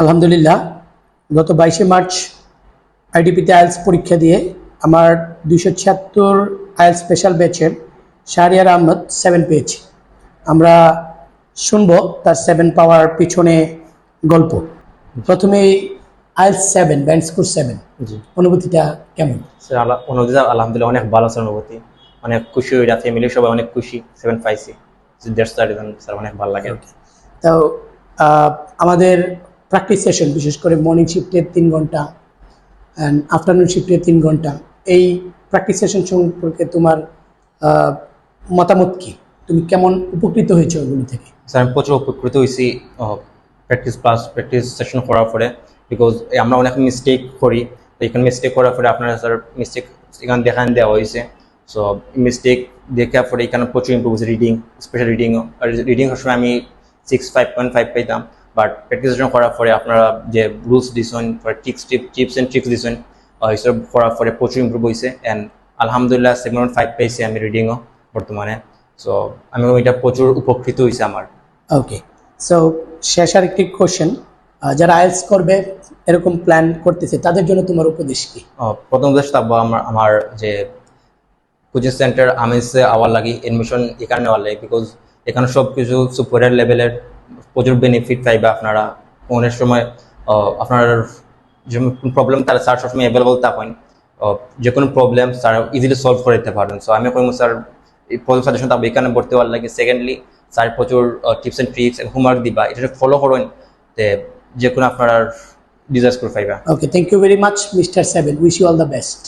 আলহামদুলিল্লাহ, গত 22শে March আইডিপিতে IELTS পরীক্ষা দিয়ে আমার 276 আইএলস স্পেশাল ব্যাচের শাহরিয়ার আহমদ 7 পেয়েছি। আমরা শুনবো তার 7 পাওয়ার পিছনে গল্প। প্রথমে আইএলস 7 ব্যান্ড স্কোর 7, জি অনুভূতিটা কেমন? স্যার, অনুভূতি আলহামদুলিল্লাহ অনেক ভালো স্যার। অনুভূতি অনেক খুশি হইরা, ফ্যামিলি সবাই অনেক খুশি 7 পাইছি। দ্যাটস দ্য রিজন স্যার, অনেক ভালো লাগে। তো আমাদের প্র্যাকটিস সেশন, বিশেষ করে মর্নিং শিফটের 3 ঘন্টা অ্যান্ড আফটারনুন শিফটের 3 ঘন্টা, এই প্র্যাকটিস সেশন সম্পর্কে তোমার মতামত কি? তুমি কেমন উপকৃত হয়েছো ওগুলো থেকে? স্যার, আমি প্রচুর উপকৃত হয়েছি প্র্যাকটিস সেশন করার পরে, বিকজ আমরা অনেক মিস্টেক করি। তো এখানে মিস্টেক করার পরে আপনারা স্যার মিস্টেক এখানে দেখান দেওয়া হয়েছে। সো মিস্টেক দেখার পরে এখানে প্রচুর ইম্প্রুভ হয়েছে। রিডিং, স্পেশাল রিডিং সময় আমি 5.5 পাইতাম, বাট প্র্যাকটিস সেশন করার পরে আপনারা যে রুলস দিয়েছেন, টিপস অ্যান্ড ট্রিক্স দিয়েছেন, এইসব করার পরে প্রচুর ইম্প্রুভ হয়েছে। অ্যান্ড আলহামদুলিল্লাহ 7.5 পাইছি আমি রিডিংও বর্তমানে। সো আমি এটা প্রচুর উপকৃত হয়েছে আমার। ওকে, সো শেষ আর একটি কোশ্চেন, যারা আইএলস করবে এরকম প্ল্যান করতেছে তাদের জন্য তোমার উপদেশ কি? প্রথম উদ্দেশ্য থাকবো আমার যে কোচিং সেন্টার আমিসে আওয়ার লাগি এডমিশন এখানে নেওয়ার লাগে, বিকজ এখানে সব কিছু সুপারিয়ার লেভেলের প্রচুর বেনিফিট পাইবে আপনারা। অনেক সময় আপনার যে প্রবলেম তারা স্যার সবসময় অ্যাভেলেবল থাকেন, যে কোনো প্রবলেম স্যার ইজিলি সলভ করে দিতে পারেন। সো আমি কইম স্যার এই প্রথম সাজেশন থাকবে এখানে ভর্তি হওয়ার লাগে। সেকেন্ডলি স্যার প্রচুর টিপস অ্যান্ড ট্রিক্স হোমওয়ার্ক দিবা, এটা ফলো করেন, যে কোনো আপনার ডিজাস্ট করে পাইবা। Okay, thank you very much mister 7, wish you all the best.